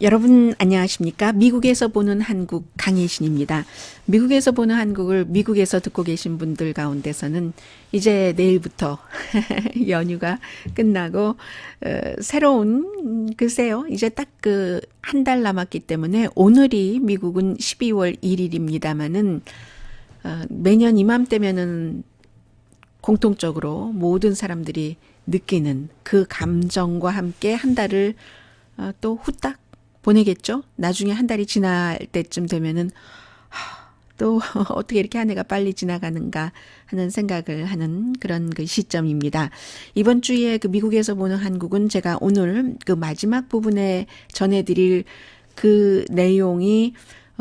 여러분 안녕하십니까? 미국에서 보는 한국 강혜신입니다. 미국에서 보는 한국을 미국에서 듣고 계신 분들 가운데서는 이제 내일부터 연휴가 끝나고 새로운 글쎄요. 이제 딱 그 한 달 남았기 때문에 오늘이 미국은 12월 1일입니다마는 매년 이맘때면은 공통적으로 모든 사람들이 느끼는 그 감정과 함께 한 달을 또 후딱 보내겠죠. 나중에 한 달이 지날 때쯤 되면은 또 어떻게 이렇게 한 해가 빨리 지나가는가 하는 생각을 하는 그런 그 시점입니다. 이번 주에 그 미국에서 보는 한국은 제가 오늘 그 마지막 부분에 전해드릴 그 내용이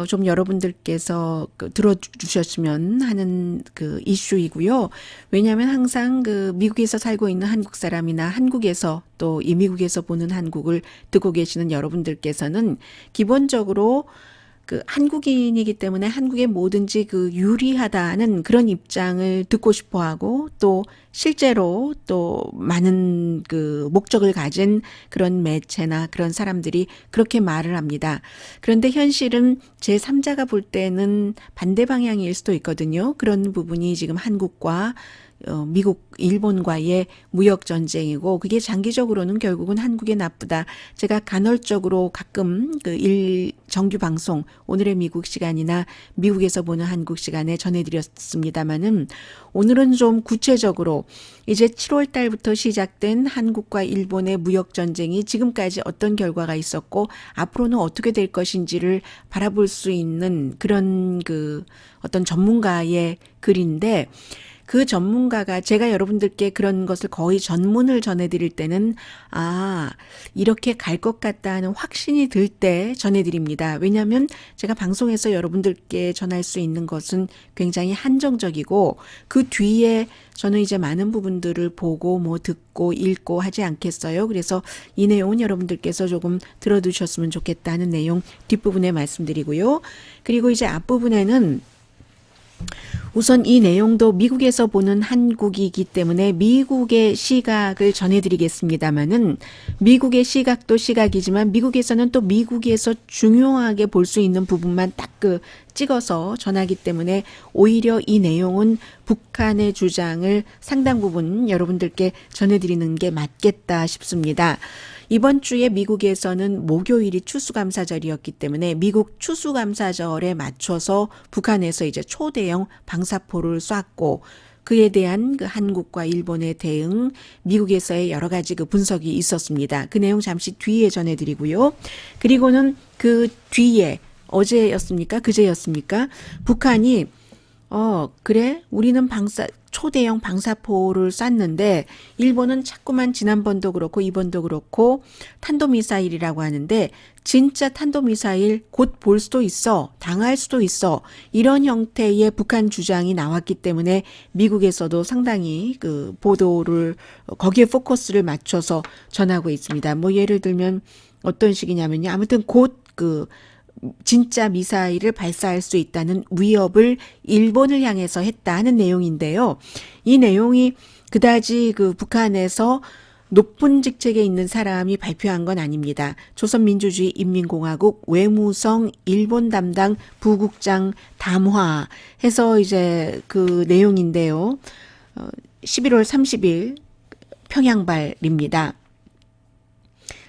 좀 여러분들께서 들어주셨으면 하는 그 이슈이고요. 왜냐하면 항상 그 미국에서 살고 있는 한국 사람이나 한국에서 또 이 미국에서 보는 한국을 듣고 계시는 여러분들께서는 기본적으로 그 한국인이기 때문에 한국에 뭐든지 그 유리하다는 그런 입장을 듣고 싶어 하고 또 실제로 또 많은 그 목적을 가진 그런 매체나 그런 사람들이 그렇게 말을 합니다. 그런데 현실은 제3자가 볼 때는 반대 방향일 수도 있거든요. 그런 부분이 지금 한국과 미국, 일본과의 무역 전쟁이고 그게 장기적으로는 결국은 한국에 나쁘다. 제가 간헐적으로 가끔 그 정규 방송 오늘의 미국 시간이나 미국에서 보는 한국 시간에 전해드렸습니다마는 오늘은 좀 구체적으로 이제 7월 달부터 시작된 한국과 일본의 무역 전쟁이 지금까지 어떤 결과가 있었고 앞으로는 어떻게 될 것인지를 바라볼 수 있는 그런 그 어떤 전문가의 글인데 그 전문가가 제가 여러분들께 그런 것을 거의 전문을 전해드릴 때는 이렇게 갈 것 같다 하는 확신이 들 때 전해드립니다. 왜냐하면 제가 방송에서 여러분들께 전할 수 있는 것은 굉장히 한정적이고 그 뒤에 저는 이제 많은 부분들을 보고 뭐 듣고 읽고 하지 않겠어요. 그래서 이 내용은 여러분들께서 조금 들어두셨으면 좋겠다는 내용 뒷부분에 말씀드리고요. 그리고 이제 앞부분에는 우선 이 내용도 미국에서 보는 한국이기 때문에 미국의 시각을 전해드리겠습니다마는 미국의 시각도 시각이지만 미국에서는 또 미국에서 중요하게 볼 수 있는 부분만 딱 그 찍어서 전하기 때문에 오히려 이 내용은 북한의 주장을 상당 부분 여러분들께 전해드리는 게 맞겠다 싶습니다. 이번 주에 미국에서는 목요일이 추수감사절이었기 때문에 미국 추수감사절에 맞춰서 북한에서 이제 초대형 방사포를 쐈고 그에 대한 그 한국과 일본의 대응, 미국에서의 여러 가지 그 분석이 있었습니다. 그 내용 잠시 뒤에 전해드리고요. 그리고는 그 뒤에 어제였습니까? 그제였습니까? 북한이 그래? 우리는 초대형 방사포를 쐈는데, 일본은 자꾸만 지난번도 그렇고, 이번도 그렇고, 탄도미사일이라고 하는데, 진짜 탄도미사일 곧 볼 수도 있어. 당할 수도 있어. 이런 형태의 북한 주장이 나왔기 때문에, 미국에서도 상당히 그 보도를, 거기에 포커스를 맞춰서 전하고 있습니다. 뭐 예를 들면, 어떤 식이냐면요. 아무튼 곧 진짜 미사일을 발사할 수 있다는 위협을 일본을 향해서 했다는 내용인데요. 이 내용이 그다지 그 북한에서 높은 직책에 있는 사람이 발표한 건 아닙니다. 조선민주주의 인민공화국 외무성 일본 담당 부국장 담화 해서 이제 그 내용인데요. 11월 30일 평양발입니다.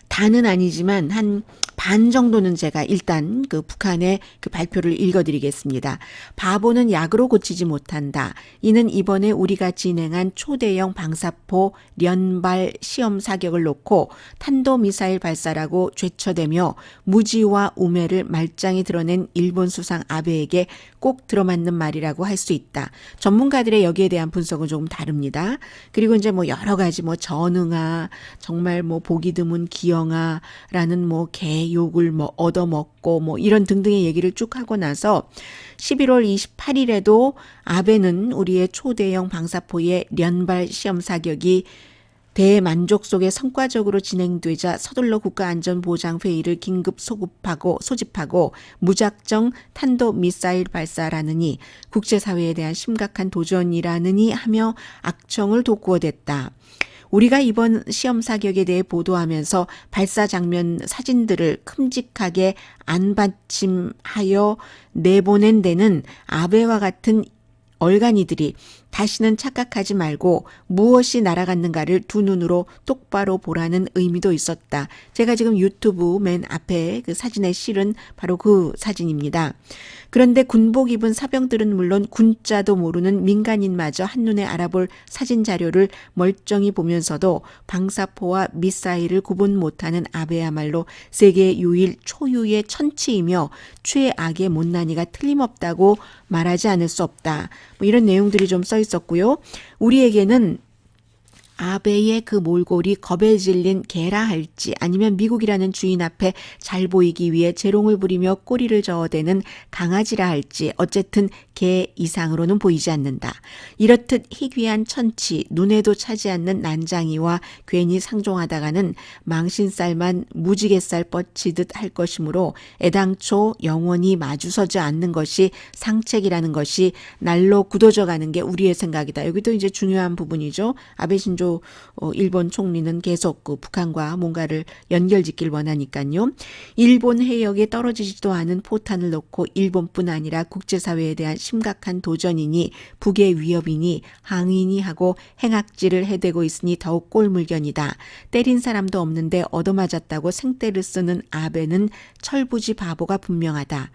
다는 아니지만 한 반 정도는 제가 일단 그 북한의 그 발표를 읽어드리겠습니다. 바보는 약으로 고치지 못한다. 이는 이번에 우리가 진행한 초대형 방사포 연발 시험 사격을 놓고 탄도미사일 발사라고 죄쳐대며 무지와 우매를 말짱히 드러낸 일본 수상 아베에게 꼭 들어맞는 말이라고 할 수 있다. 전문가들의 여기에 대한 분석은 조금 다릅니다. 그리고 이제 뭐 여러 가지 뭐 전응아, 정말 뭐 보기 드문 기영아라는 뭐 욕을 뭐 얻어먹고 뭐 이런 등등의 얘기를 쭉 하고 나서 11월 28일에도 아베는 우리의 초대형 방사포의 연발 시험 사격이 대만족 속에 성과적으로 진행되자 서둘러 국가안전보장회의를 긴급 소집하고 무작정 탄도미사일 발사라느니 국제사회에 대한 심각한 도전이라느니 하며 악청을 돋구어댔다. 우리가 이번 시험 사격에 대해 보도하면서 발사 장면 사진들을 큼직하게 안받침하여 내보낸 데는 아베와 같은 얼간이들이 다시는 착각하지 말고 무엇이 날아갔는가를 두 눈으로 똑바로 보라는 의미도 있었다. 제가 지금 유튜브 맨 앞에 그 사진에 실은 바로 그 사진입니다. 그런데 군복 입은 사병들은 물론 군자도 모르는 민간인마저 한눈에 알아볼 사진 자료를 멀쩡히 보면서도 방사포와 미사일을 구분 못하는 아베야말로 세계 유일 초유의 천치이며 최악의 못난이가 틀림없다고 말하지 않을 수 없다. 뭐 이런 내용들이 좀 써 있었고요. 우리에게는 아베의 그 몰골이 겁에 질린 개라 할지 아니면 미국이라는 주인 앞에 잘 보이기 위해 재롱을 부리며 꼬리를 저어대는 강아지라 할지 어쨌든 개 이상으로는 보이지 않는다. 이렇듯 희귀한 천치, 눈에도 차지 않는 난장이와 괜히 상종하다가는 망신살만 무지갯살 뻗치듯 할 것이므로 애당초 영원히 마주서지 않는 것이 상책이라는 것이 날로 굳어져 가는 게 우리의 생각이다. 여기도 이제 중요한 부분이죠. 아베 신조 일본 총리는 계속 그 북한과 뭔가를 연결짓길 원하니까요. 일본 해역에 떨어지지도 않은 포탄을 놓고 일본뿐 아니라 국제사회에 대한 심각한 도전이니 북의 위협이니 항의니 하고 행악질을 해대고 있으니 더욱 꼴물견이다. 때린 사람도 없는데 얻어맞았다고 생떼를 쓰는 아베는 철부지 바보가 분명하다.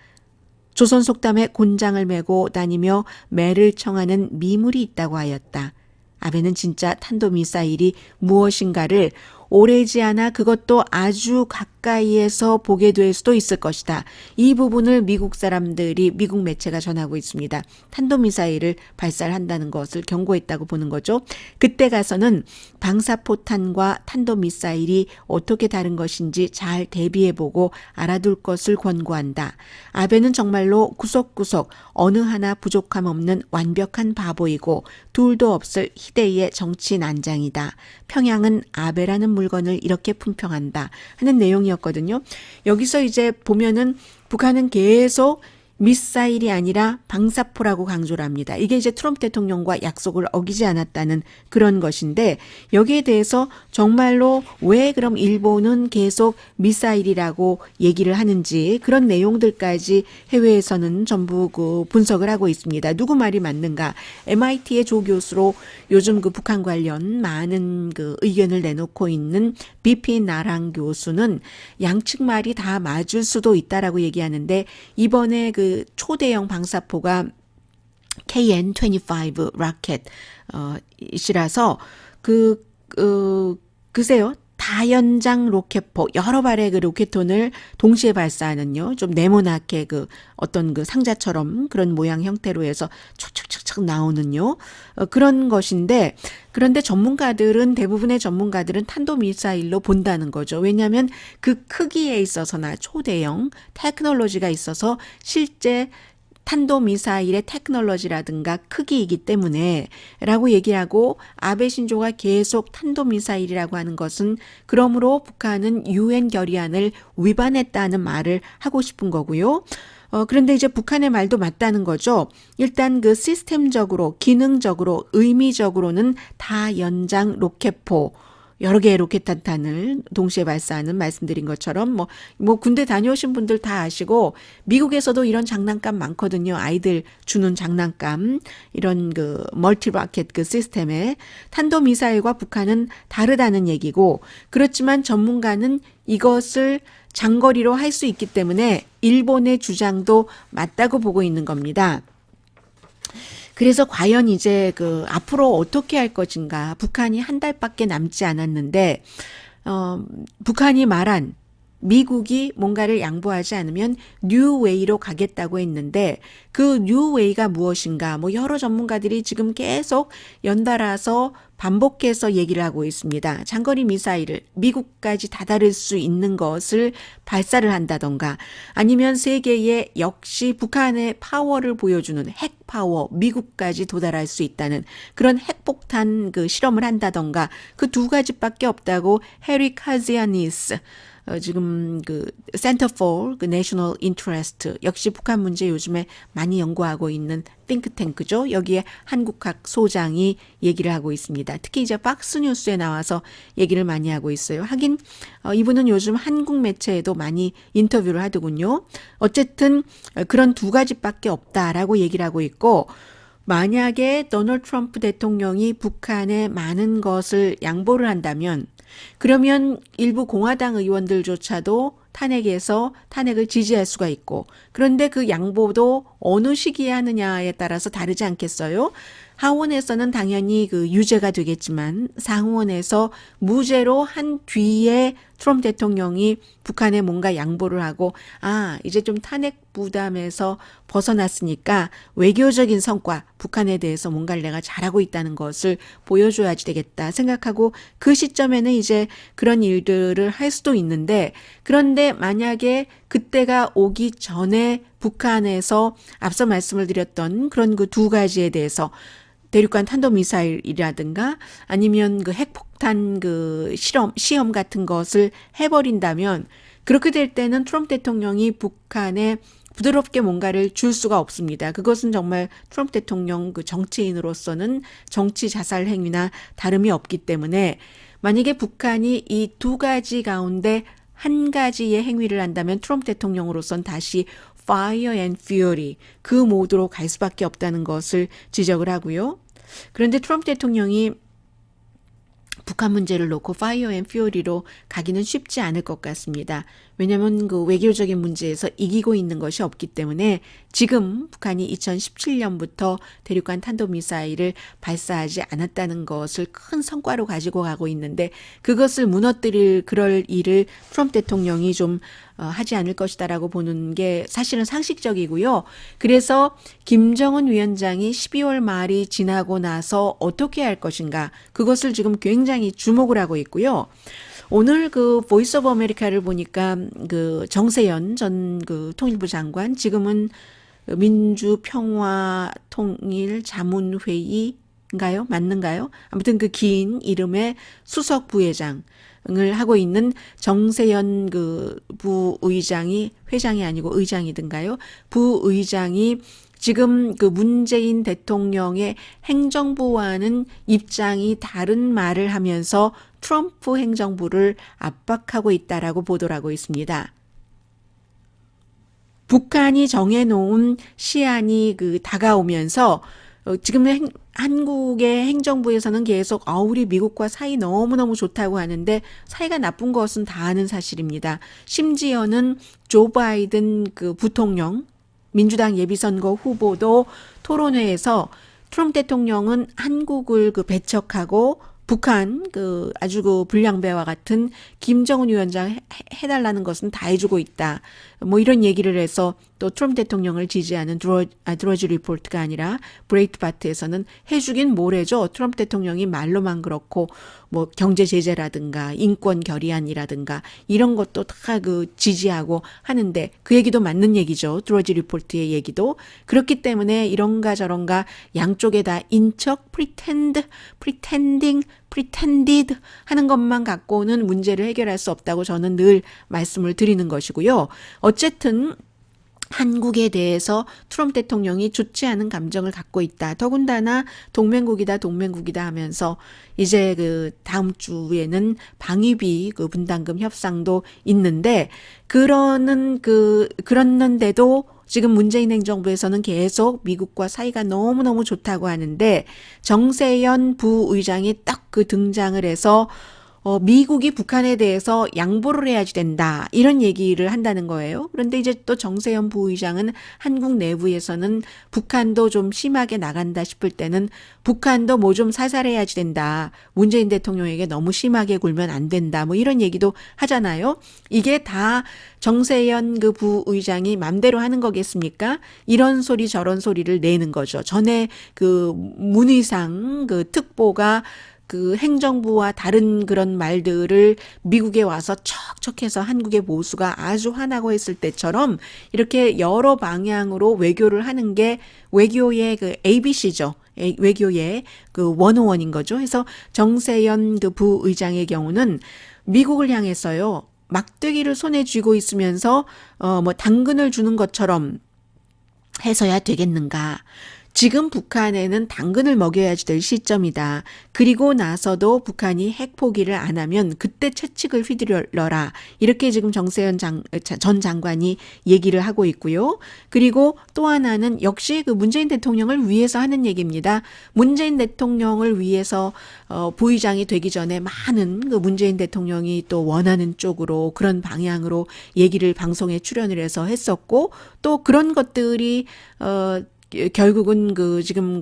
조선 속담에 곤장을 메고 다니며 매를 청하는 미물이 있다고 하였다. 아베는 진짜 탄도미사일이 무엇인가를 오래지 않아 그것도 아주 가까이에서 보게 될 수도 있을 것이다. 이 부분을 미국 사람들이 미국 매체가 전하고 있습니다. 탄도미사일을 발사를 한다는 것을 경고했다고 보는 거죠. 그때 가서는 방사포탄과 탄도미사일이 어떻게 다른 것인지 잘 대비해보고 알아둘 것을 권고한다. 아베는 정말로 구석구석 어느 하나 부족함 없는 완벽한 바보이고 둘도 없을 희대의 정치 난장이다. 평양은 아베라는 물건을 이렇게 품평한다 하는 내용이었거든요. 여기서 이제 보면은 북한은 계속 미사일이 아니라 방사포라고 강조를 합니다. 이게 이제 트럼프 대통령과 약속을 어기지 않았다는 그런 것인데 여기에 대해서 정말로 왜 그럼 일본은 계속 미사일이라고 얘기를 하는지 그런 내용들까지 해외에서는 전부 그 분석을 하고 있습니다. 누구 말이 맞는가? MIT의 조 교수로 요즘 그 북한 관련 많은 그 의견을 내놓고 있는 BP 나랑 교수는 양측 말이 다 맞을 수도 있다라고 얘기하는데 이번에 그 초대형 방사포가 KN-25 라켓 이라서 글쎄요. 다연장 로켓포 여러 발의 그 로켓톤을 동시에 발사하는요. 좀 네모나게 그 어떤 그 상자처럼 그런 모양 형태로 해서 촉촉촉촉 나오는요. 그런 것인데 그런데 대부분의 전문가들은 탄도미사일로 본다는 거죠. 왜냐하면 그 크기에 있어서나 초대형 테크놀로지가 있어서 실제 탄도미사일의 테크놀로지라든가 크기이기 때문에 라고 얘기하고 아베 신조가 계속 탄도미사일이라고 하는 것은 그러므로 북한은 유엔 결의안을 위반했다는 말을 하고 싶은 거고요. 그런데 이제 북한의 말도 맞다는 거죠. 일단 그 시스템적으로, 기능적으로, 의미적으로는 다연장 로켓포 여러 개의 로켓탄탄을 동시에 발사하는 말씀드린 것처럼 뭐 군대 다녀오신 분들 다 아시고 미국에서도 이런 장난감 많거든요. 아이들 주는 장난감 이런 그 멀티 로켓 그 시스템에 탄도미사일과 북한은 다르다는 얘기고 그렇지만 전문가는 이것을 장거리로 할 수 있기 때문에 일본의 주장도 맞다고 보고 있는 겁니다. 그래서 과연 이제 그 앞으로 어떻게 할 것인가 북한이 한 달밖에 남지 않았는데 북한이 말한 미국이 뭔가를 양보하지 않으면 뉴웨이로 가겠다고 했는데 그 뉴웨이가 무엇인가 여러 전문가들이 지금 계속 연달아서 반복해서 얘기를 하고 있습니다. 장거리 미사일을 미국까지 다다를 수 있는 것을 발사를 한다던가 아니면 세계에 역시 북한의 파워를 보여주는 핵 파워 미국까지 도달할 수 있다는 그런 핵폭탄 그 실험을 한다던가 그 두 가지밖에 없다고 헤리 카지아니스 지금 그 Center for 그 National Interest 역시 북한 문제 요즘에 많이 연구하고 있는 띵크탱크죠. 여기에 한국학 소장이 얘기를 하고 있습니다. 특히 이제 박스 뉴스에 나와서 얘기를 많이 하고 있어요. 하긴 이분은 요즘 한국 매체에도 많이 인터뷰를 하더군요. 어쨌든 그런 두 가지밖에 없다라고 얘기를 하고 있고, 만약에 도널드 트럼프 대통령이 북한에 많은 것을 양보를 한다면, 그러면 일부 공화당 의원들조차도 탄핵을 지지할 수가 있고, 그런데 그 양보도 어느 시기에 하느냐에 따라서 다르지 않겠어요? 하원에서는 당연히 그 유죄가 되겠지만 상원에서 무죄로 한 뒤에 트럼프 대통령이 북한에 뭔가 양보를 하고, 이제 좀 탄핵 부담에서 벗어났으니까 외교적인 성과, 북한에 대해서 뭔가를 내가 잘하고 있다는 것을 보여줘야지 되겠다 생각하고, 그 시점에는 이제 그런 일들을 할 수도 있는데, 그런데 만약에 그때가 오기 전에 북한에서 앞서 말씀을 드렸던 그런 그 두 가지에 대해서 대륙간 탄도미사일이라든가 아니면 그 핵폭탄 그 시험 같은 것을 해버린다면, 그렇게 될 때는 트럼프 대통령이 북한에 부드럽게 뭔가를 줄 수가 없습니다. 그것은 정말 트럼프 대통령 그 정치인으로서는 정치 자살 행위나 다름이 없기 때문에, 만약에 북한이 이 두 가지 가운데 한 가지의 행위를 한다면 트럼프 대통령으로선 다시 fire and fury 그 모드로 갈 수밖에 없다는 것을 지적을 하고요. 그런데 트럼프 대통령이 북한 문제를 놓고 파이어 앤 퓨리로 가기는 쉽지 않을 것 같습니다. 왜냐하면 그 외교적인 문제에서 이기고 있는 것이 없기 때문에 지금 북한이 2017년부터 대륙간 탄도미사일을 발사하지 않았다는 것을 큰 성과로 가지고 가고 있는데, 그것을 무너뜨릴 그럴 일을 트럼프 대통령이 좀 하지 않을 것이다라고 보는 게 사실은 상식적이고요. 그래서 김정은 위원장이 12월 말이 지나고 나서 어떻게 할 것인가, 그것을 지금 굉장히 주목을 하고 있고요. 오늘 그 보이스 오브 아메리카를 보니까 그 정세현 전 그 통일부 장관, 지금은 민주평화통일자문회의인가요? 맞는가요? 아무튼 그 긴 이름의 수석 부회장을 하고 있는 정세현 그 부의장이, 회장이 아니고 의장이든가요? 부의장이 지금 그 문재인 대통령의 행정부와는 입장이 다른 말을 하면서 트럼프 행정부를 압박하고 있다라고 보도를 하고 있습니다. 북한이 정해놓은 시한이 그 다가오면서 지금 한국의 행정부에서는 계속 우리 미국과 사이 너무너무 좋다고 하는데, 사이가 나쁜 것은 다 아는 사실입니다. 심지어는 조 바이든 그 부통령, 민주당 예비선거 후보도 토론회에서 트럼프 대통령은 한국을 그 배척하고 북한 그 아주 그 불량배와 같은 김정은 위원장 해달라는 것은 다 해주고 있다, 뭐 이런 얘기를 해서, 또 트럼프 대통령을 지지하는 드러지 리포트가 아니라 브레이트바트에서는 해주긴 뭘 해줘, 트럼프 대통령이 말로만 그렇고 뭐 경제 제재라든가 인권 결의안이라든가 이런 것도 다 그 지지하고 하는데, 그 얘기도 맞는 얘기죠. 드러지 리포트의 얘기도. 그렇기 때문에 이런가 저런가 양쪽에 다 인척, pretending, pretended 하는 것만 갖고는 문제를 해결할 수 없다고 저는 늘 말씀을 드리는 것이고요. 어쨌든 한국에 대해서 트럼프 대통령이 좋지 않은 감정을 갖고 있다. 더군다나 동맹국이다 하면서 이제 그 다음 주에는 방위비 그 분담금 협상도 있는데, 그렇는데도 지금 문재인 행정부에서는 계속 미국과 사이가 너무너무 좋다고 하는데, 정세현 부의장이 딱 그 등장을 해서 미국이 북한에 대해서 양보를 해야지 된다, 이런 얘기를 한다는 거예요. 그런데 이제 또 정세현 부의장은 한국 내부에서는 북한도 좀 심하게 나간다 싶을 때는 북한도 뭐 좀 살살해야지 된다, 문재인 대통령에게 너무 심하게 굴면 안 된다, 뭐 이런 얘기도 하잖아요. 이게 다 정세현 그 부의장이 맘대로 하는 거겠습니까? 이런 소리 저런 소리를 내는 거죠. 전에 그 문희상 그 특보가 그 행정부와 다른 그런 말들을 미국에 와서 척척해서 한국의 보수가 아주 화나고 했을 때처럼 이렇게 여러 방향으로 외교를 하는 게 외교의 그 ABC죠. 외교의 그 101인 거죠. 그래서 정세현 그 부의장의 경우는 미국을 향해서요, 막대기를 손에 쥐고 있으면서 뭐 당근을 주는 것처럼 해서야 되겠는가? 지금 북한에는 당근을 먹여야지 될 시점이다. 그리고 나서도 북한이 핵 포기를 안 하면 그때 채찍을 휘두르라. 이렇게 지금 정세현 전 장관이 얘기를 하고 있고요. 그리고 또 하나는 역시 그 문재인 대통령을 위해서 하는 얘기입니다. 문재인 대통령을 위해서 부의장이 되기 전에 많은 그 문재인 대통령이 또 원하는 쪽으로 그런 방향으로 얘기를 방송에 출연을 해서 했었고 또 그런 것들이 결국은 지금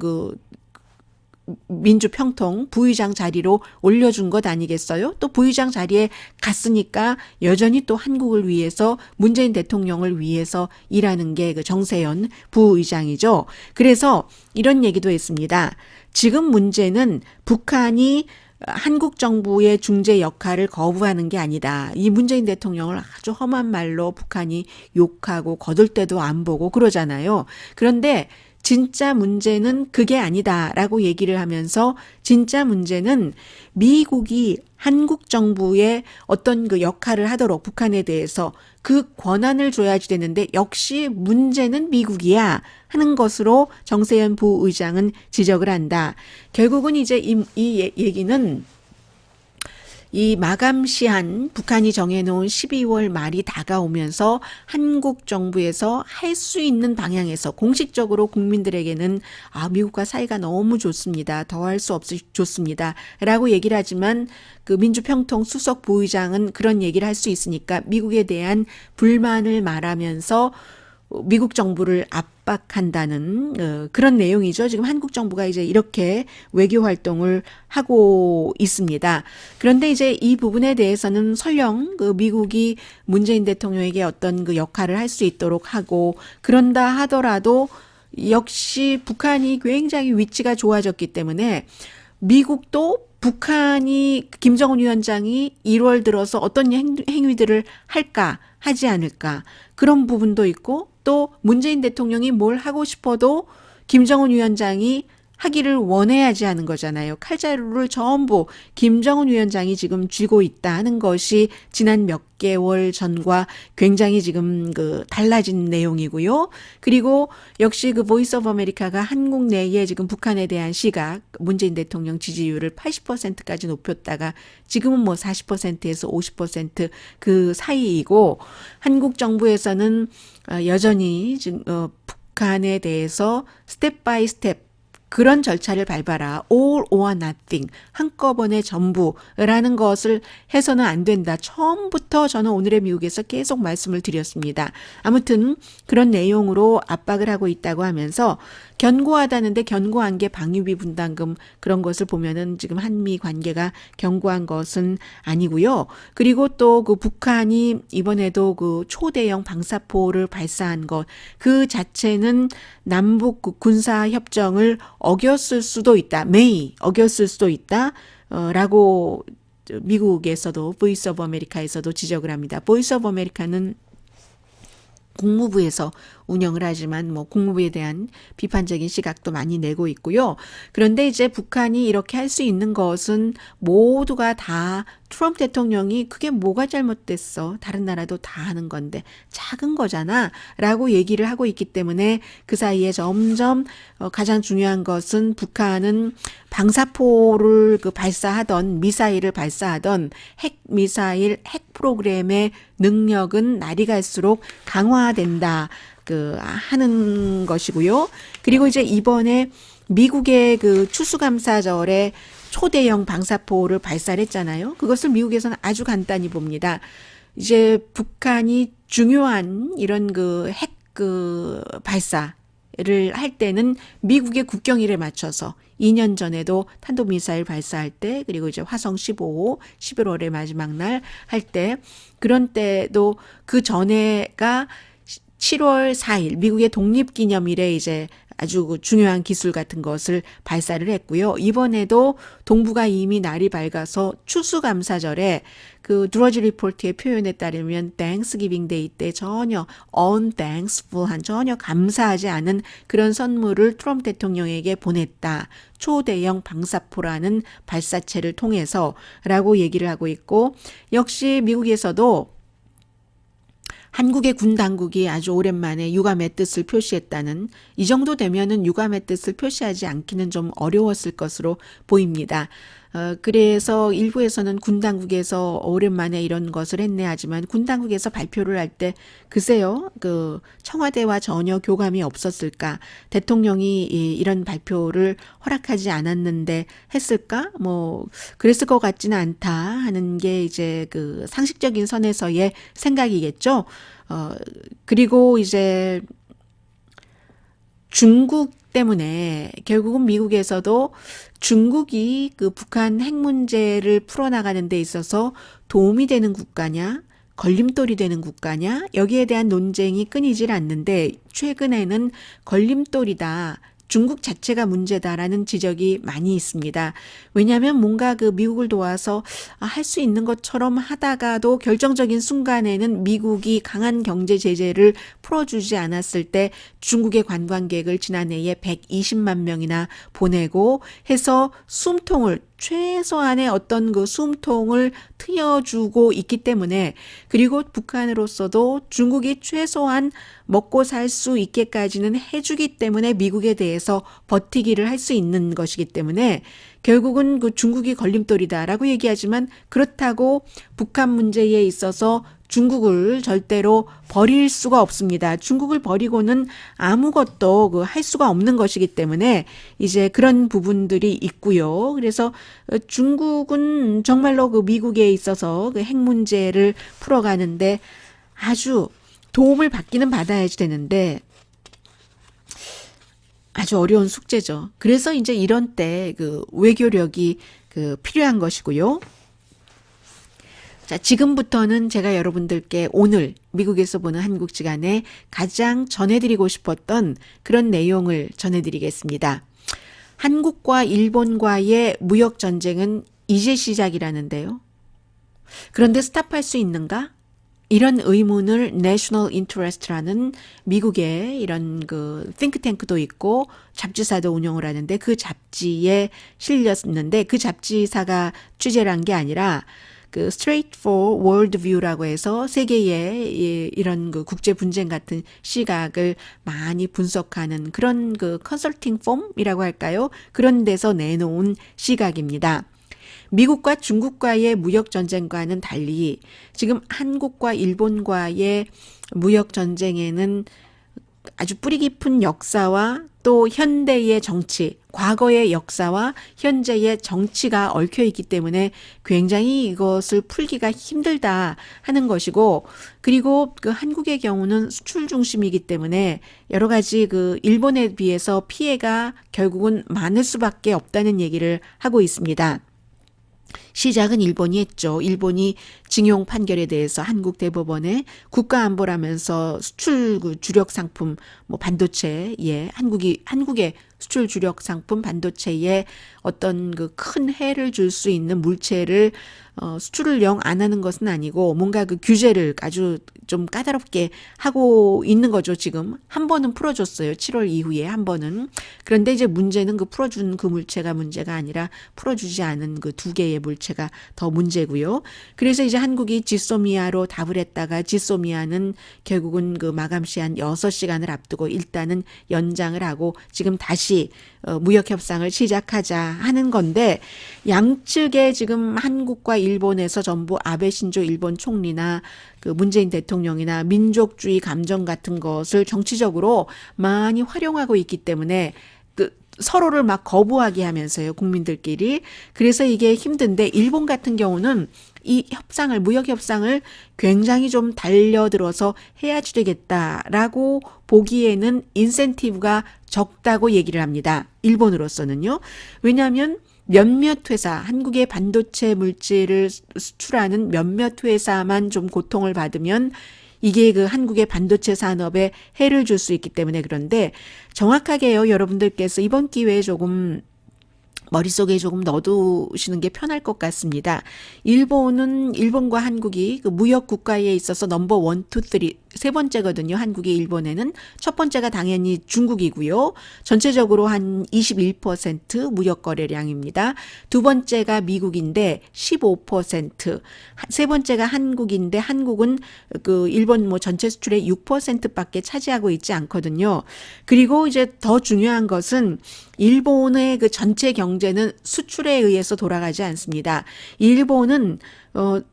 민주평통 부의장 자리로 올려준 것 아니겠어요? 또 부의장 자리에 갔으니까 여전히 또 한국을 위해서 문재인 대통령을 위해서 일하는 게 그 정세현 부의장이죠. 그래서 이런 얘기도 했습니다. 지금 문제는 북한이 한국 정부의 중재 역할을 거부하는 게 아니다. 이 문재인 대통령을 아주 험한 말로 북한이 욕하고 거들 때도 안 보고 그러잖아요. 그런데 진짜 문제는 그게 아니다라고 얘기를 하면서 진짜 문제는 미국이 한국 정부의 어떤 그 역할을 하도록 북한에 대해서 그 권한을 줘야지 되는데 역시 문제는 미국이야 하는 것으로 정세현 부의장은 지적을 한다. 결국은 이제 이 얘기는 이 마감 시한 북한이 정해놓은 12월 말이 다가오면서 한국 정부에서 할 수 있는 방향에서 공식적으로 국민들에게는 미국과 사이가 너무 좋습니다. 더할 수 없이 좋습니다. 라고 얘기를 하지만 그 민주평통 수석 부의장은 그런 얘기를 할 수 있으니까 미국에 대한 불만을 말하면서 미국 정부를 압박한다는 그런 내용이죠. 지금 한국 정부가 이제 이렇게 외교 활동을 하고 있습니다. 그런데 이제 이 부분에 대해서는 설령 그 미국이 문재인 대통령에게 어떤 그 역할을 할 수 있도록 하고 그런다 하더라도 역시 북한이 굉장히 위치가 좋아졌기 때문에 미국도 북한이 김정은 위원장이 1월 들어서 어떤 행위들을 할까 하지 않을까 그런 부분도 있고 또 문재인 대통령이 뭘 하고 싶어도 김정은 위원장이 하기를 원해야지 하는 거잖아요. 칼자루를 전부 김정은 위원장이 지금 쥐고 있다 하는 것이 지난 몇 개월 전과 굉장히 지금 달라진 내용이고요. 그리고 역시 그 보이스 오브 아메리카가 한국 내에 지금 북한에 대한 시각, 문재인 대통령 지지율을 80%까지 높였다가 지금은 뭐 40%에서 50% 사이이고 한국 정부에서는 여전히 지금 북한에 대해서 스텝 바이 스텝 그런 절차를 밟아라. all or nothing. 한꺼번에 전부라는 것을 해서는 안 된다. 처음부터 저는 오늘의 미국에서 계속 말씀을 드렸습니다. 아무튼 그런 내용으로 압박을 하고 있다고 하면서 견고하다는데 견고한 게 방위비 분담금 그런 것을 보면은 지금 한미 관계가 견고한 것은 아니고요. 그리고 또 그 북한이 이번에도 그 초대형 방사포를 발사한 것 그 자체는 남북 군사 협정을 어겼을 수도 있다. may 어겼을 수도 있다. 라고 미국에서도 보이스 오브 아메리카에서도 지적을 합니다. 보이스 오브 아메리카는 국무부에서 운영을 하지만 뭐 국무부에 대한 비판적인 시각도 많이 내고 있고요. 그런데 이제 북한이 이렇게 할 수 있는 것은 모두가 다 트럼프 대통령이 그게 뭐가 잘못됐어. 다른 나라도 다 하는 건데 작은 거잖아. 라고 얘기를 하고 있기 때문에 그 사이에 점점 가장 중요한 것은 북한은 방사포를 발사하던 미사일을 발사하던 핵 미사일 핵 프로그램의 능력은 날이 갈수록 강화된다. 하는 것이고요. 그리고 이제 이번에 미국의 추수감사절에 초대형 방사포를 발사를 했잖아요. 그것을 미국에서는 아주 간단히 봅니다. 이제 북한이 중요한 이런 핵 발사를 할 때는 미국의 국경일에 맞춰서 2년 전에도 탄도미사일 발사할 때 그리고 이제 화성 15호 11월의 마지막 날 할 때 그런 때도 그 전에가 7월 4일 미국의 독립기념일에 이제 아주 중요한 기술 같은 것을 발사를 했고요. 이번에도 동부가 이미 날이 밝아서 추수감사절에 드러지 리포트의 표현에 따르면 Thanksgiving Day 때 전혀 unthankful한 전혀 감사하지 않은 그런 선물을 트럼프 대통령에게 보냈다. 초대형 방사포라는 발사체를 통해서라고 얘기를 하고 있고 역시 미국에서도 한국의 군 당국이 아주 오랜만에 유감의 뜻을 표시했다는, 이 정도 되면은 유감의 뜻을 표시하지 않기는 좀 어려웠을 것으로 보입니다. 그래서 일부에서는 군 당국에서 오랜만에 이런 것을 했네 하지만 군 당국에서 발표를 할 때 글쎄요, 그 청와대와 전혀 교감이 없었을까? 대통령이 이런 발표를 허락하지 않았는데 했을까? 뭐 그랬을 것 같지는 않다 하는 게 이제 그 상식적인 선에서의 생각이겠죠. 그리고 이제 중국 때문에 결국은 미국에서도 중국이 그 북한 핵 문제를 풀어나가는 데 있어서 도움이 되는 국가냐, 걸림돌이 되는 국가냐, 여기에 대한 논쟁이 끊이질 않는데 최근에는 걸림돌이다. 중국 자체가 문제다라는 지적이 많이 있습니다. 왜냐하면 뭔가 그 미국을 도와서 할 수 있는 것처럼 하다가도 결정적인 순간에는 미국이 강한 경제 제재를 풀어주지 않았을 때 중국의 관광객을 지난해에 120만 명이나 보내고 해서 숨통을 최소한의 어떤 그 숨통을 트여주고 있기 때문에, 그리고 북한으로서도 중국이 최소한 먹고 살 수 있게까지는 해주기 때문에 미국에 대해서 버티기를 할 수 있는 것이기 때문에 결국은 그 중국이 걸림돌이다라고 얘기하지만 그렇다고 북한 문제에 있어서 중국을 절대로 버릴 수가 없습니다. 중국을 버리고는 아무것도 그 할 수가 없는 것이기 때문에 이제 그런 부분들이 있고요. 그래서 중국은 정말로 그 미국에 있어서 그 핵 문제를 풀어가는데 아주 도움을 받기는 받아야지 되는데 아주 어려운 숙제죠. 그래서 이제 이런 때 그 외교력이 그 필요한 것이고요. 자, 지금부터는 제가 여러분들께 오늘 미국에서 보는 한국 시간에 가장 전해드리고 싶었던 그런 내용을 전해드리겠습니다. 한국과 일본과의 무역 전쟁은 이제 시작이라는데요. 그런데 스탑할 수 있는가? 이런 의문을 National Interest라는 미국의 이런 그 띵크탱크도 있고 잡지사도 운영을 하는데 그 잡지에 실렸는데 그 잡지사가 취재를 한 게 아니라 그 Straight for World View라고 해서 세계의 이런 그 국제 분쟁 같은 시각을 많이 분석하는 그런 그 컨설팅 폼이라고 할까요? 그런 데서 내놓은 시각입니다. 미국과 중국과의 무역 전쟁과는 달리 지금 한국과 일본과의 무역 전쟁에는 아주 뿌리 깊은 역사와 또 현대의 정치, 과거의 역사와 현재의 정치가 얽혀 있기 때문에 굉장히 이것을 풀기가 힘들다 하는 것이고, 그리고 그 한국의 경우는 수출 중심이기 때문에 여러 가지 그 일본에 비해서 피해가 결국은 많을 수밖에 없다는 얘기를 하고 있습니다. 시작은 일본이 했죠. 일본이 징용 판결에 대해서 한국 대법원에 국가안보라면서 수출 그 주력 상품 뭐 반도체에 한국의 수출 주력 상품 반도체에 어떤 그 큰 해를 줄 수 있는 물체를 수출을 영 안 하는 것은 아니고 뭔가 그 규제를 아주 좀 까다롭게 하고 있는 거죠. 지금 한 번은 풀어줬어요. 7월 이후에 한 번은. 그런데 이제 문제는 그 풀어준 그 물체가 문제가 아니라 풀어주지 않은 그 두 개의 물체가 더 문제고요. 그래서 이제 한국이 지소미아로 답을 했다가 지소미아는 결국은 그 마감 시한 6시간을 앞두고 일단은 연장을 하고 지금 다시 무역 협상을 시작하자 하는 건데, 양측에 지금 한국과 일본에서 전부 아베 신조 일본 총리나 그 문재인 대통령이나 민족주의 감정 같은 것을 정치적으로 많이 활용하고 있기 때문에 그 서로를 막 거부하게 하면서요, 국민들끼리. 그래서 이게 힘든데 일본 같은 경우는 이 협상을, 무역 협상을 굉장히 좀 달려들어서 해야지 되겠다라고 보기에는 인센티브가 적다고 얘기를 합니다. 일본으로서는요. 왜냐하면 몇몇 회사, 한국의 반도체 물질을 수출하는 몇몇 회사만 좀 고통을 받으면 이게 그 한국의 반도체 산업에 해를 줄 수 있기 때문에. 그런데 정확하게요, 여러분들께서 이번 기회에 조금 머릿속에 조금 넣어두시는 게 편할 것 같습니다. 일본과 한국이 그 무역 국가에 있어서 넘버 1, 2, 3, 세 번째거든요. 한국이 일본에는. 첫 번째가 당연히 중국이고요. 전체적으로 한 21% 무역 거래량입니다. 두 번째가 미국인데 15%, 세 번째가 한국인데 한국은 그 일본 뭐 전체 수출의 6%밖에 차지하고 있지 않거든요. 그리고 이제 더 중요한 것은 일본의 그 전체 경제는 수출에 의해서 돌아가지 않습니다. 일본은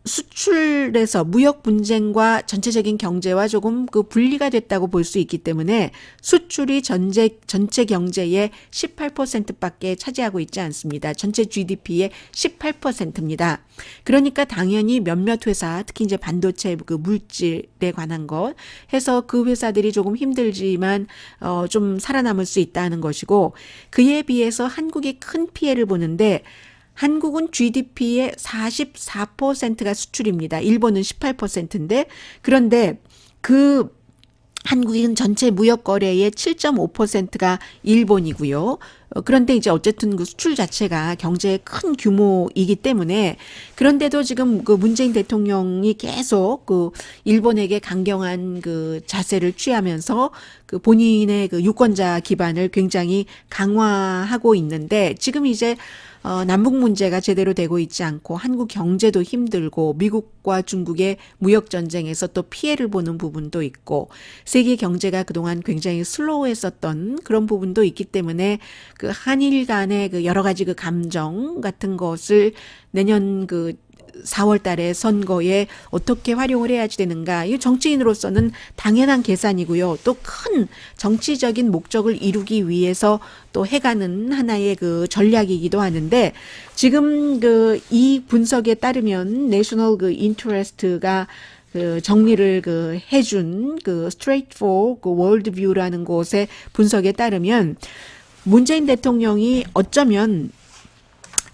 수출에서 무역 분쟁과 전체적인 경제와 조금 그 분리가 됐다고 볼 수 있기 때문에 수출이 전체 경제의 18%밖에 차지하고 있지 않습니다. 전체 GDP의 18%입니다. 그러니까 당연히 몇몇 회사, 특히 이제 반도체 그 물질에 관한 것 해서 그 회사들이 조금 힘들지만 좀 살아남을 수 있다는 것이고, 그에 비해서 한국이 큰 피해를 보는데 한국은 GDP의 44%가 수출입니다. 일본은 18%인데 그런데 그 한국은 전체 무역 거래의 7.5%가 일본이고요. 그런데 이제 어쨌든 그 수출 자체가 경제의 큰 규모이기 때문에, 그런데도 지금 그 문재인 대통령이 계속 그 일본에게 강경한 그 자세를 취하면서 그 본인의 그 유권자 기반을 굉장히 강화하고 있는데, 지금 이제 남북 문제가 제대로 되고 있지 않고 한국 경제도 힘들고 미국과 중국의 무역 전쟁에서 또 피해를 보는 부분도 있고 세계 경제가 그동안 굉장히 슬로우했었던 그런 부분도 있기 때문에 그 한일 간의 그 여러 가지 그 감정 같은 것을 내년 그 4월 달에 선거에 어떻게 활용을 해야지 되는가. 이 정치인으로서는 당연한 계산이고요. 또 큰 정치적인 목적을 이루기 위해서 또 해가는 하나의 그 전략이기도 하는데, 지금 그 이 분석에 따르면 내셔널 그 인터레스트가 그 정리를 그 해준 그 Straight for 그 World View라는 곳의 분석에 따르면 문재인 대통령이 어쩌면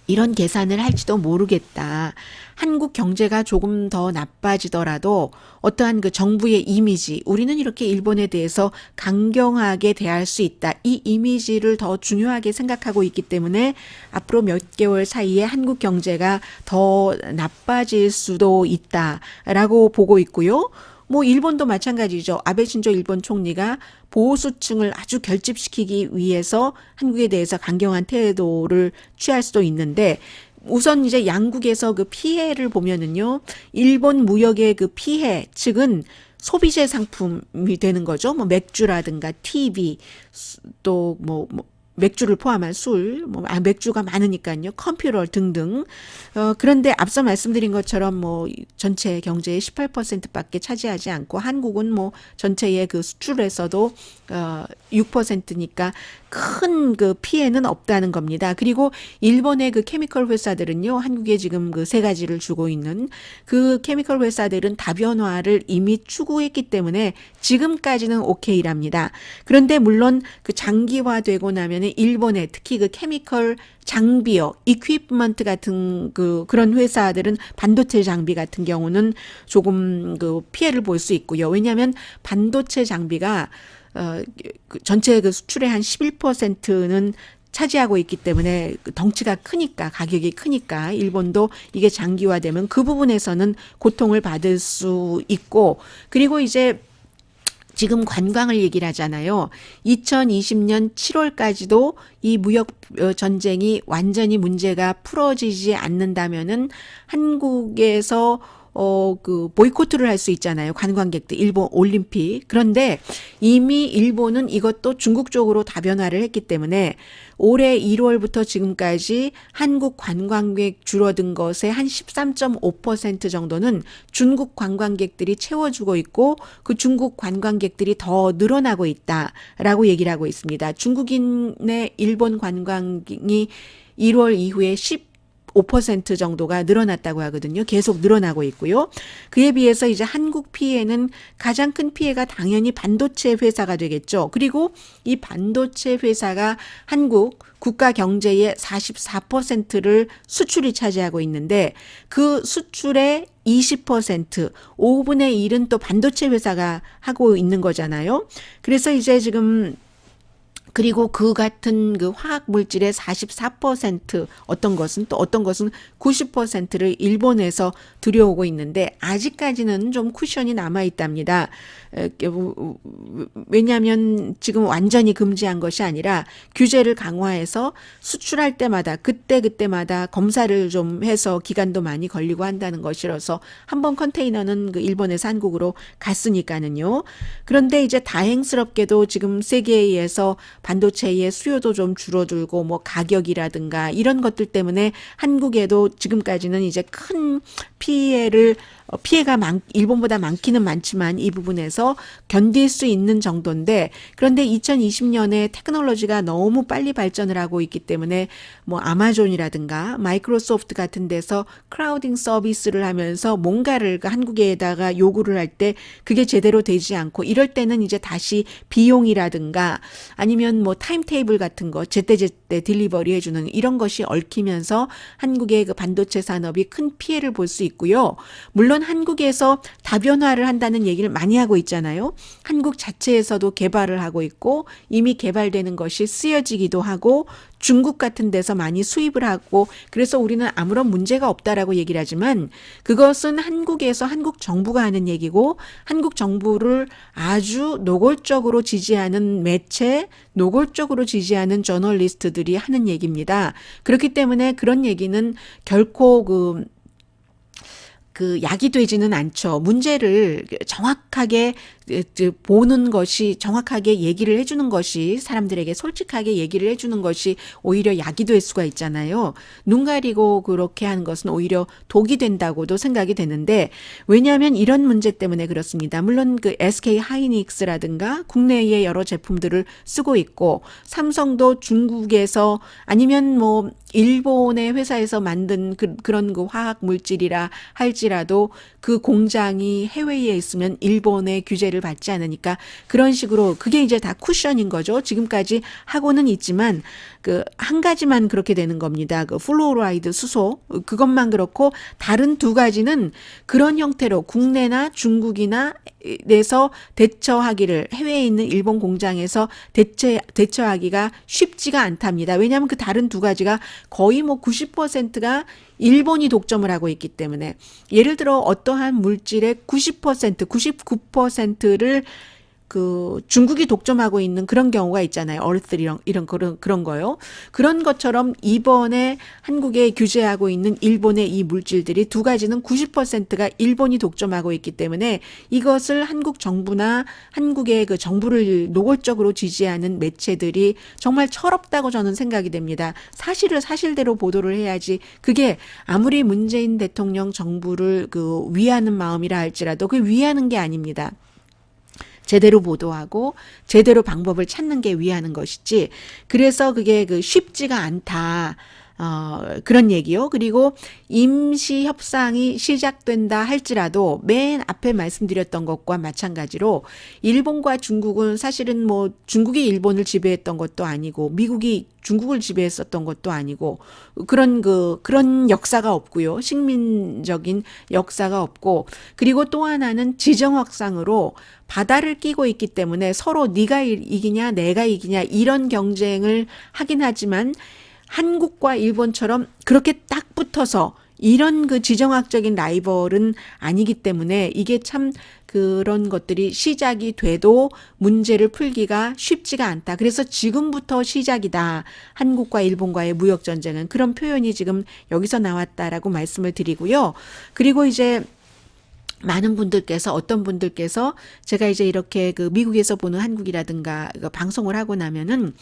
이런 계산을 할지도 모르겠다. 한국 경제가 조금 더 나빠지더라도 어떠한 그 정부의 이미지, 우리는 이렇게 일본에 대해서 강경하게 대할 수 있다. 이 이미지를 더 중요하게 생각하고 있기 때문에 앞으로 몇 개월 사이에 한국 경제가 더 나빠질 수도 있다라고 보고 있고요. 뭐 일본도 마찬가지죠. 아베 신조 일본 총리가 보수층을 아주 결집시키기 위해서 한국에 대해서 강경한 태도를 취할 수도 있는데, 우선 이제 양국에서 그 피해를 보면은요, 일본 무역의 그 피해 측은 소비재 상품이 되는 거죠. 뭐 맥주라든가 TV, 또 맥주를 포함한 술, 맥주가 많으니까요. 컴퓨터 등등. 그런데 앞서 말씀드린 것처럼 전체 경제의 18%밖에 차지하지 않고 한국은 전체의 그 수출에서도 6%니까 큰 그 피해는 없다는 겁니다. 그리고 일본의 그 케미컬 회사들은요, 한국에 지금 그 세 가지를 주고 있는 그 케미컬 회사들은 다변화를 이미 추구했기 때문에 지금까지는 오케이랍니다. 그런데 물론 그 장기화되고 나면은 일본의 특히 그 케미컬 장비요, 이퀴프먼트 같은 그런 회사들은 반도체 장비 같은 경우는 조금 그 피해를 볼 수 있고요. 왜냐하면 반도체 장비가 전체 그 수출의 한 11%는 차지하고 있기 때문에 덩치가 크니까, 가격이 크니까 일본도 이게 장기화되면 그 부분에서는 고통을 받을 수 있고, 그리고 이제 지금 관광을 얘기를 하잖아요. 2020년 7월까지도 이 무역 전쟁이 완전히 문제가 풀어지지 않는다면은 한국에서 그 보이콧을 할 수 있잖아요. 관광객들, 일본 올림픽. 그런데 이미 일본은 이것도 중국 쪽으로 다변화를 했기 때문에 올해 1월부터 지금까지 한국 관광객 줄어든 것의 한 13.5% 정도는 중국 관광객들이 채워주고 있고, 그 중국 관광객들이 더 늘어나고 있다라고 얘기를 하고 있습니다. 중국인의 일본 관광이 1월 이후에 5% 정도가 늘어났다고 하거든요. 계속 늘어나고 있고요. 그에 비해서 이제 한국 피해는 가장 큰 피해가 당연히 반도체 회사가 되겠죠. 그리고 이 반도체 회사가 한국 국가 경제의 44%를 수출이 차지하고 있는데, 그 수출의 20%, 5분의 1은 또 반도체 회사가 하고 있는 거잖아요. 그래서 이제 지금 그리고 그 같은 그 화학 물질의 44% 어떤 것은 또 어떤 것은 90%를 일본에서 들여오고 있는데 아직까지는 좀 쿠션이 남아 있답니다. 왜냐하면 지금 완전히 금지한 것이 아니라 규제를 강화해서 수출할 때마다 그때마다 검사를 좀 해서 기간도 많이 걸리고 한다는 것이라서 한번 컨테이너는 그 일본에서 한국으로 갔으니까는요. 그런데 이제 다행스럽게도 지금 세계에서 반도체의 수요도 좀 줄어들고 뭐 가격이라든가 이런 것들 때문에 한국에도 지금까지는 이제 큰 피해가 일본보다 많기는 많지만 이 부분에서 견딜 수 있는 정도인데 그런데 2020년에 테크놀로지가 너무 빨리 발전을 하고 있기 때문에 뭐 아마존이라든가 마이크로소프트 같은 데서 크라우딩 서비스를 하면서 뭔가를 한국에다가 요구를 할 때 그게 제대로 되지 않고 이럴 때는 이제 다시 비용이라든가 아니면 뭐 타임테이블 같은 거 제때제때 딜리버리 해주는 이런 것이 얽히면서 한국의 그 반도체 산업이 큰 피해를 볼 수 있고요. 물론 한국에서 다변화를 한다는 얘기를 많이 하고 있잖아요. 한국 자체에서도 개발을 하고 있고 이미 개발되는 것이 쓰여지기도 하고 중국 같은 데서 많이 수입을 하고 그래서 우리는 아무런 문제가 없다라고 얘기를 하지만 그것은 한국에서 한국 정부가 하는 얘기고 한국 정부를 아주 노골적으로 지지하는 매체, 노골적으로 지지하는 저널리스트들이 하는 얘기입니다. 그렇기 때문에 그런 얘기는 결코 그 약이 되지는 않죠. 문제를 정확하게 보는 것이 정확하게 얘기를 해주는 것이 사람들에게 솔직하게 얘기를 해주는 것이 오히려 약이 될 수가 있잖아요. 눈 가리고 그렇게 하는 것은 오히려 독이 된다고도 생각이 되는데 왜냐하면 이런 문제 때문에 그렇습니다. 물론 그 SK 하이닉스라든가 국내의 여러 제품들을 쓰고 있고 삼성도 중국에서 아니면 뭐 일본의 회사에서 만든 그런 그 화학 물질이라 할지라도 그 공장이 해외에 있으면 일본의 규제를 받지 않으니까 그런 식으로 그게 이제 다 쿠션인 거죠. 지금까지 하고는 있지만 그 한 가지만 그렇게 되는 겁니다. 그 플로라이드 수소 그것만 그렇고 다른 두 가지는 그런 형태로 국내나 중국이나 내서 대처하기를 해외에 있는 일본 공장에서 대처하기가 쉽지가 않답니다. 왜냐하면 그 다른 두 가지가 거의 뭐 90%가 일본이 독점을 하고 있기 때문에 예를 들어 어떠한 물질의 90%, 99%를 그 중국이 독점하고 있는 그런 경우가 있잖아요. 얼스 이런 그런 거요. 그런 것처럼 이번에 한국에 규제하고 있는 일본의 이 물질들이 두 가지는 90%가 일본이 독점하고 있기 때문에 이것을 한국 정부나 한국의 그 정부를 노골적으로 지지하는 매체들이 정말 철없다고 저는 생각이 됩니다. 사실을 사실대로 보도를 해야지 그게 아무리 문재인 대통령 정부를 그 위하는 마음이라 할지라도 그 위하는 게 아닙니다. 제대로 보도하고 제대로 방법을 찾는 게 위하는 것이지. 그래서 그게 그 쉽지가 않다. 그런 얘기요. 그리고 임시 협상이 시작된다 할지라도 맨 앞에 말씀드렸던 것과 마찬가지로 일본과 중국은 사실은 뭐 중국이 일본을 지배했던 것도 아니고 미국이 중국을 지배했었던 것도 아니고 그런 역사가 없고요. 식민적인 역사가 없고 그리고 또 하나는 지정 확산으로 바다를 끼고 있기 때문에 서로 네가 이기냐 내가 이기냐 이런 경쟁을 하긴 하지만 한국과 일본처럼 그렇게 딱 붙어서 이런 그 지정학적인 라이벌은 아니기 때문에 이게 참 그런 것들이 시작이 돼도 문제를 풀기가 쉽지가 않다. 그래서 지금부터 시작이다. 한국과 일본과의 무역 전쟁은 그런 표현이 지금 여기서 나왔다라고 말씀을 드리고요. 그리고 이제 많은 분들께서 어떤 분들께서 제가 이제 이렇게 그 미국에서 보는 한국이라든가 방송을 하고 나면은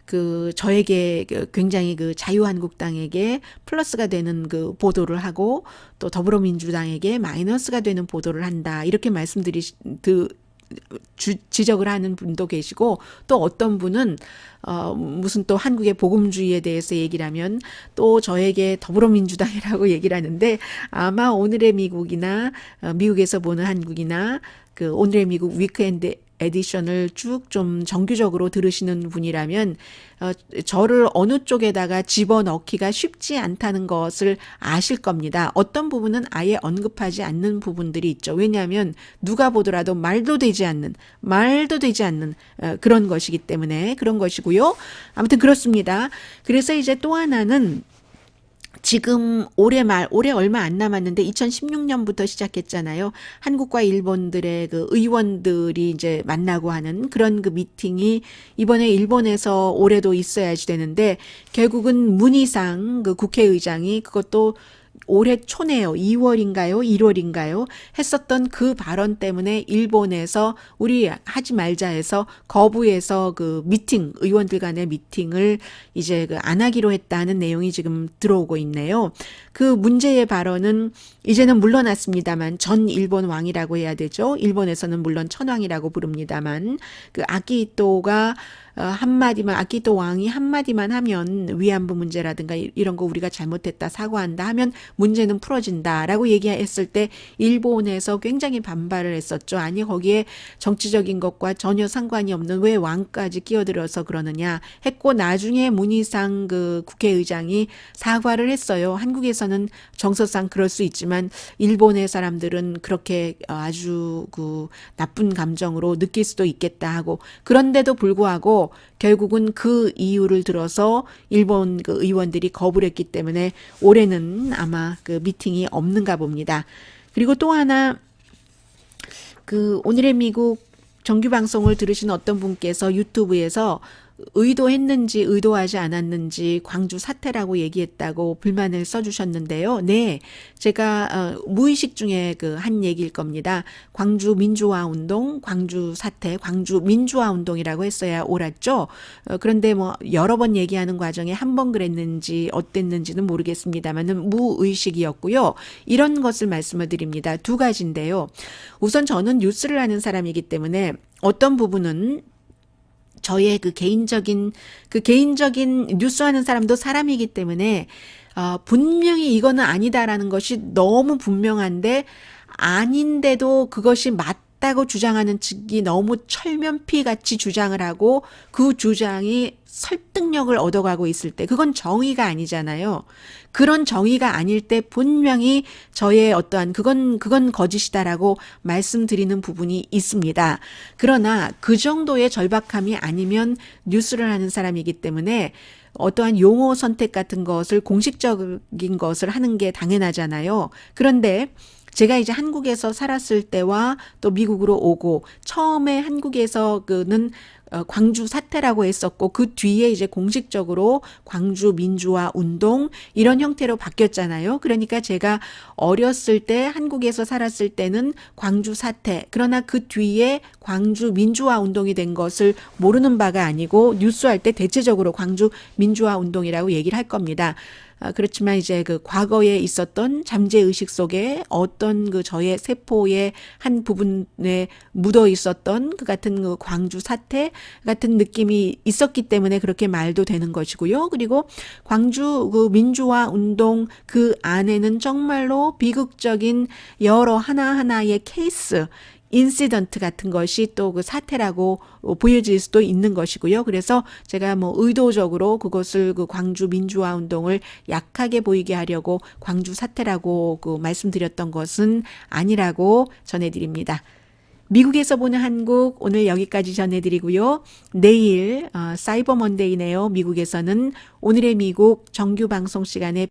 그 저에게 굉장히 그 자유한국당에게 플러스가 되는 그 보도를 하고 또 더불어민주당에게 마이너스가 되는 보도를 한다 이렇게 지적을 하는 분도 계시고 또 어떤 분은 무슨 또 한국의 복음주의에 대해서 얘기를 하면 또 저에게 더불어민주당이라고 얘기를 하는데 아마 오늘의 미국이나 미국에서 보는 한국이나 그 오늘의 미국 위크엔드 에디션을 쭉 좀 정규적으로 들으시는 분이라면 저를 어느 쪽에다가 집어넣기가 쉽지 않다는 것을 아실 겁니다. 어떤 부분은 아예 언급하지 않는 부분들이 있죠. 왜냐하면 누가 보더라도 말도 되지 않는 그런 것이기 때문에 그런 것이고요. 아무튼 그렇습니다. 그래서 이제 또 하나는 지금 올해 얼마 안 남았는데 2016년부터 시작했잖아요. 한국과 일본들의 그 의원들이 이제 만나고 하는 그런 그 미팅이 이번에 일본에서 올해도 있어야지 되는데 결국은 문희상 그 국회의장이 그것도 올해 초네요. 2월인가요? 1월인가요? 했었던 그 발언 때문에 일본에서 우리 하지 말자 해서 거부해서 그 미팅, 의원들 간의 미팅을 이제 그 안 하기로 했다는 내용이 지금 들어오고 있네요. 그 문제의 발언은 이제는 물러났습니다만 전 일본 왕이라고 해야 되죠. 일본에서는 물론 천황이라고 부릅니다만 그 아키히토가 아키히토 왕이 한마디만 하면 위안부 문제라든가 이런 거 우리가 잘못했다 사과한다 하면 문제는 풀어진다라고 얘기했을 때 일본에서 굉장히 반발을 했었죠. 아니 거기에 정치적인 것과 전혀 상관이 없는 왜 왕까지 끼어들어서 그러느냐 했고 나중에 문희상 그 국회의장이 사과를 했어요. 한국에서는 정서상 그럴 수 있지만 일본의 사람들은 그렇게 아주 그 나쁜 감정으로 느낄 수도 있겠다 하고 그런데도 불구하고 결국은 그 이유를 들어서 일본 그 의원들이 거부를 했기 때문에 올해는 아마 그 미팅이 없는가 봅니다. 그리고 또 하나 그 오늘의 미국 정규 방송을 들으신 어떤 분께서 유튜브에서 의도했는지 의도하지 않았는지 광주 사태라고 얘기했다고 불만을 써주셨는데요. 네, 제가 무의식 중에 그 한 얘기일 겁니다. 광주 민주화 운동, 광주 사태, 광주 민주화 운동이라고 했어야 옳았죠. 그런데 뭐 여러 번 얘기하는 과정에 한 번 그랬는지 어땠는지는 모르겠습니다만은 무의식이었고요. 이런 것을 말씀을 드립니다. 두 가지인데요. 우선 저는 뉴스를 하는 사람이기 때문에 어떤 부분은 저의 그 개인적인 뉴스하는 사람도 사람이기 때문에 분명히 이거는 아니다라는 것이 너무 분명한데 아닌데도 그것이 맞다고 주장하는 측이 너무 철면피 같이 주장을 하고 그 주장이 설득력을 얻어가고 있을 때 그건 정의가 아니잖아요. 그런 정의가 아닐 때 분명히 저의 어떠한 그건 거짓이다라고 말씀드리는 부분이 있습니다. 그러나 그 정도의 절박함이 아니면 뉴스를 하는 사람이기 때문에 어떠한 용어 선택 같은 것을 공식적인 것을 하는 게 당연하잖아요. 그런데 제가 이제 한국에서 살았을 때와 또 미국으로 오고 처음에 한국에서 그는 광주 사태라고 했었고 그 뒤에 이제 공식적으로 광주 민주화 운동 이런 형태로 바뀌었잖아요. 그러니까 제가 어렸을 때 한국에서 살았을 때는 광주 사태 그러나 그 뒤에 광주 민주화 운동이 된 것을 모르는 바가 아니고 뉴스할 때 대체적으로 광주 민주화 운동이라고 얘기를 할 겁니다. 그렇지만 이제 그 과거에 있었던 잠재의식 속에 어떤 그 저의 세포의 한 부분에 묻어 있었던 그 같은 그 광주 사태 같은 느낌이 있었기 때문에 그렇게 말도 되는 것이고요. 그리고 광주 그 민주화 운동 그 안에는 정말로 비극적인 여러 하나하나의 케이스 인시던트 같은 것이 또 그 사태라고 보여질 수도 있는 것이고요. 그래서 제가 뭐 의도적으로 그것을 그 광주 민주화 운동을 약하게 보이게 하려고 광주 사태라고 그 말씀드렸던 것은 아니라고 전해드립니다. 미국에서 보는 한국 오늘 여기까지 전해드리고요. 내일 사이버 먼데이네요. 미국에서는 오늘의 미국 정규 방송 시간에